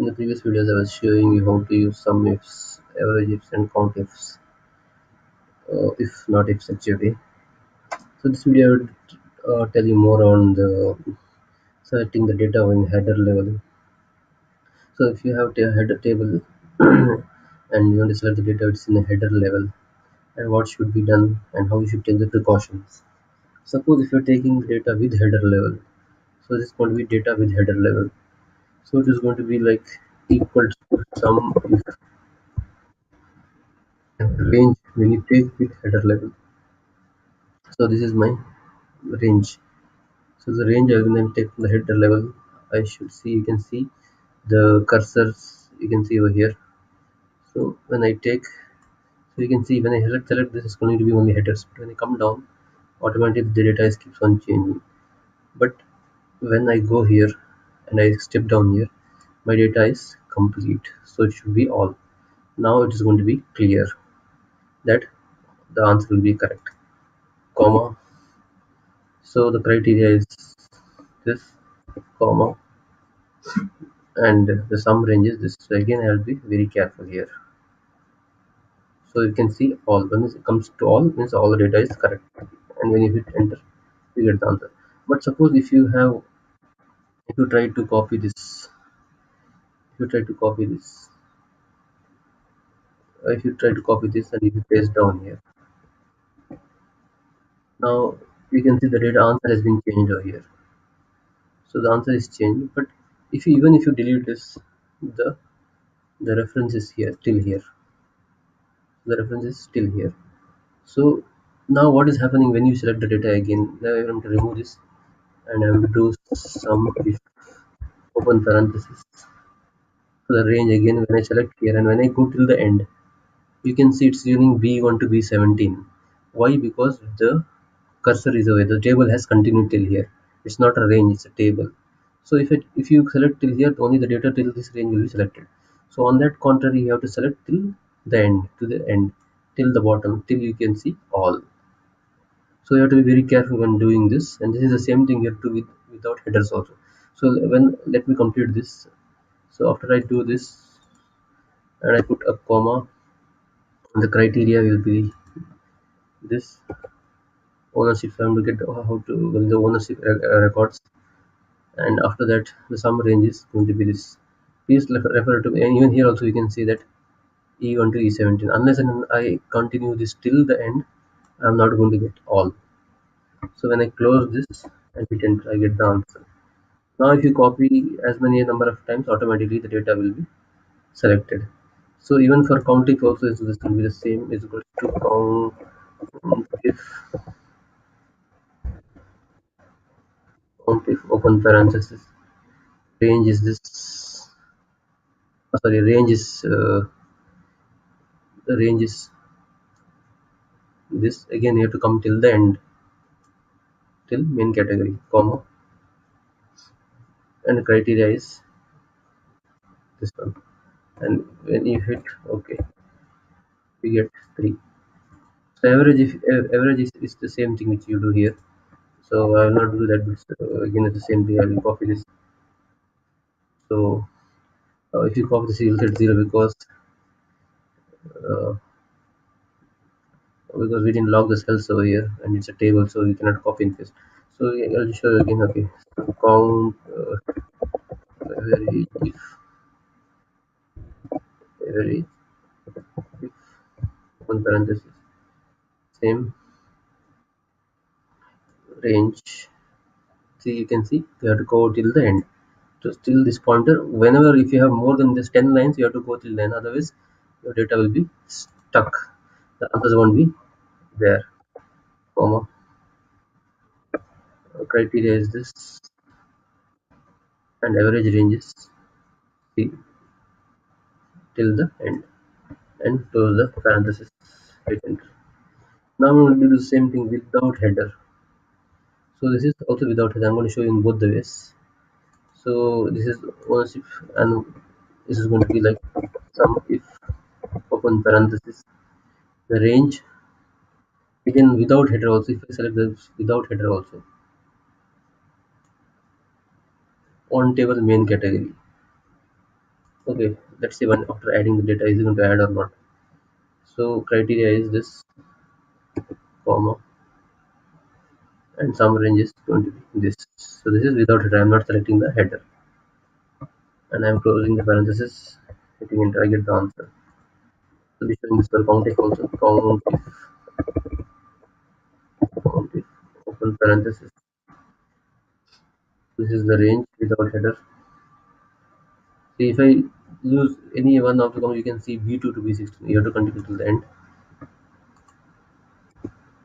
In the previous videos, I was showing you how to use sum ifs, average ifs, and countifs, if not ifs actually. So this video I would tell you more on the selecting the data in header level. So if you have a header table and you want to select the data, it's in a header level, and what should be done and how you should take the precautions. Suppose if you're taking the data with header level, so this is going to be data with header level. So it is going to be like equal to sum if range when you take with header level. So this is my range. So the range when I take from the header level, I should see, you can see the cursors, you can see over here. So when I take, so you can see when I select this is going to be only headers, but when I come down, automatically the data is keeps on changing. But when I go here and I step down here, my data is complete, so it should be all. Now it is going to be clear that the answer will be correct, comma. So the criteria is this, comma, and the sum range is this. So again, I will be very careful here. So you can see all. When it comes to all, means all the data is correct, and when you hit enter, you get the answer. But suppose if you try to copy this, if you try to copy this, if you try to copy this and if you paste down here, now you can see the data answer has been changed over here. So the answer is changed. But if you, even if you delete this, the the reference is here till here. The reference is still here. So now what is happening when you select the data again? Now I want to remove this and I will do some if open parenthesis. So the range again when I select here and when I go till the end, you can see it's using B1 to B17. Why? Because the cursor is away. The table has continued till here. It's not a range, it's a table. So if you select till here, only the data till this range will be selected. So on that contrary, you have to select till the end, to the end, till the bottom, till you can see all. So you have to be very careful when doing this, and this is the same thing you have to do without headers also. So when let me complete this. So after I do this and I put a comma, the criteria will be this ownership. So I'm to get how to well, the ownership records, and after that the sum range is going to be this. Please refer to, and even here also you can see that E1 to E17. Unless and I continue this till the end, I'm not going to get all. So when I close this and hit enter, I get the answer. Now if you copy as many number of times, automatically the data will be selected. So even for countif also this will be the same, is equal to countif open parenthesis, range is this, sorry, range is the range is this. Again you have to come till the end, till main category, comma, and the criteria is this one. And when you hit OK, you get 3. So average is the same thing which you do here. So I will not do that, but again it's the same thing. I will copy this. So if you copy this, you will get 0 uh, because we didn't log the cells over here, and it's a table, so you cannot copy and paste. So I'll show you again. Okay, so count average average if open parenthesis, same range. See, you can see you have to go till the end. So till this pointer, whenever if you have more than this 10 lines, you have to go till then. Otherwise, your data will be stuck. The answers won't be there. Comma. Criteria is this, and average ranges see till the end, and close the parenthesis. Hit enter. Now I'm going to do the same thing without header. So this is also without header. I'm going to show you in both the ways. So this is ownership, and this is going to be like sum if open parenthesis, the range again without header also. If I select this without header also, on table main category, Okay, let's see when after adding the data is it going to add or not. So criteria is this, comma, and some range is going to be this. So this is without header. I'm not selecting the header, and I'm closing the parenthesis, hitting enter. I get the answer. So this showing this for countif also. Countif, open parenthesis. This is the range without header. See, if I use any one of the column, you can see B2 to B16. You have to continue to the end,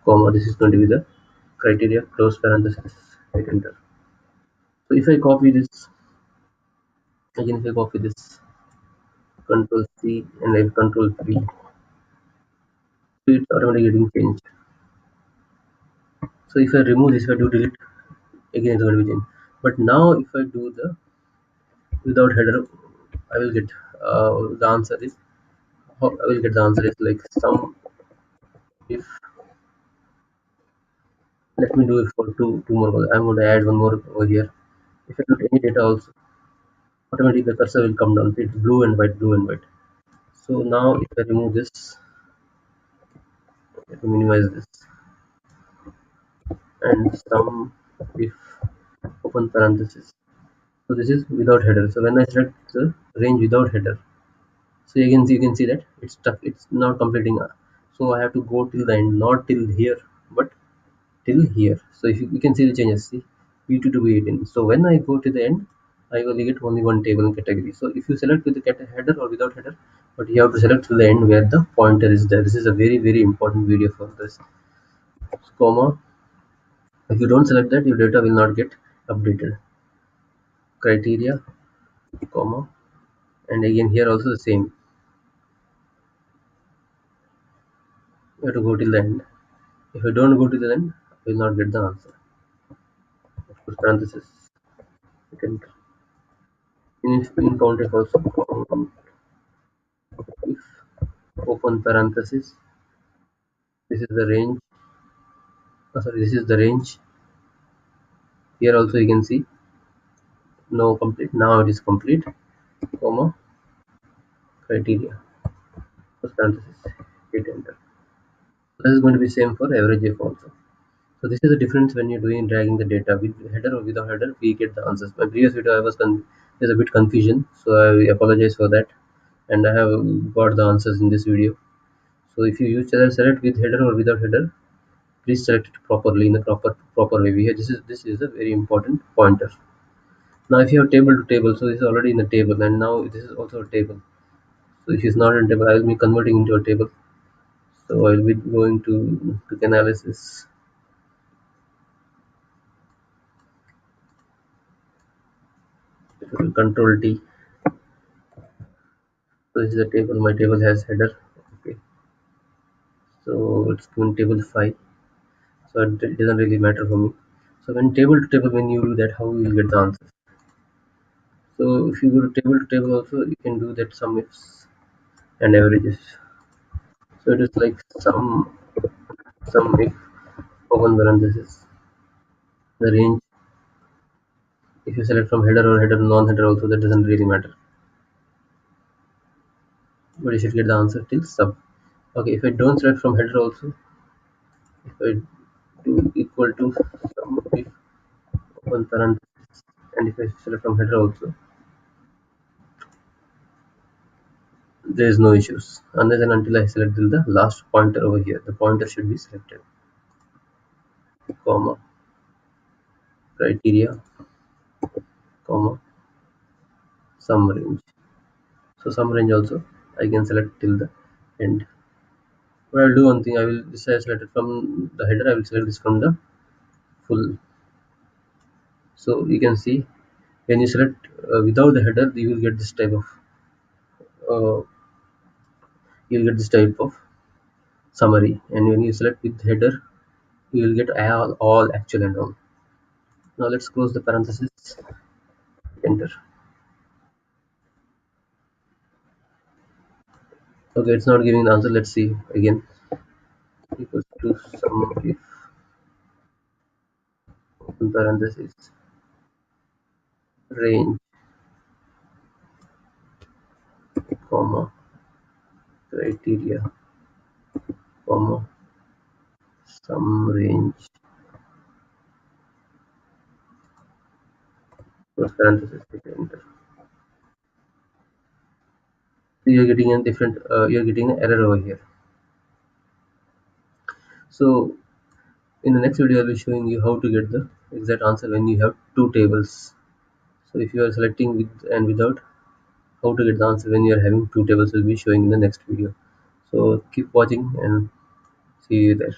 comma. This is going to be the criteria. Close parenthesis. Hit enter. So if I copy this again, if I copy this, Control C and I Control V, so it's automatically getting changed. So if I remove this, if I do delete, again it's going to be changed. But now if I do the without header, I will get the answer is, I will get the answer is like some, if, let me do it for two more. I'm going to add one more over here. If I put any data also, automatically the cursor will come down. It's blue and white, blue and white. So now if I remove this, let me minimize this, and some, if, open parenthesis. So this is without header. So when I select the range without header, so you can see that it's stuck. It's not completing. So I have to go till the end, not till here, but till here. So if you can see the changes, see B2 to B18. So when I go to the end, I will get only one table in category. So if you select with the header or without header, but you have to select till the end where the pointer is there. This is a very important video for this, comma. If you don't select that, your data will not get updated. Criteria, comma, and again here also the same. You have to go till the end. If I don't go to the end, I will not get the answer. Of course, parenthesis. You can in countif also, if, open parenthesis. This is the range. Oh, sorry, this is the range. Here also you can see no complete. Now it is complete, comma, criteria. Close parenthesis. Hit enter. This is going to be same for average F also. So this is the difference when you're doing dragging the data with header or without header. We get the answers. My previous video I was there's a bit confusion, so I apologize for that. And I have got the answers in this video. So if you use select with header or without header, please select it properly in the proper way. Here, this is a very important pointer. Now if you have table to table, so this is already in the table, and now this is also a table. So if it's not in table, I will be converting into a table. So I will be going to quick analysis. Control T. So this is a table. My table has header. Okay. So it's given table 5. So it doesn't really matter for me. So when table to table, when you do that, how you will get the answers? So if you go to table also, you can do that sum ifs and averages. So it is like sum if, open parenthesis, the range. If you select from header or header non-header also, that doesn't really matter. But you should get the answer till sub. Okay, if I don't select from header also, if I do equal to sum if, open parenthesis, and if I select from header also, there is no issues unless and until I select till the last pointer over here. The pointer should be selected, comma, criteria, comma, sum range. So sum range also I can select till the end. But I'll do one thing. I will this I selected from the header. I will select this from the full. So you can see when you select without the header, uh, you will get this type of summary. And when you select with header, you will get all actual and all. Now let's close the parenthesis. Enter. Okay, it's not giving the answer. Let's see again. Equals to sum if, open parenthesis, range comma, criteria, comma, some range, close parenthesis, hit enter. So you're getting a different, you're getting an error over here. So in the next video, I'll be showing you how to get the exact answer when you have two tables. So if you are selecting with and without, how to get the answer when you are having two tables will be showing in the next video. So keep watching and see you there.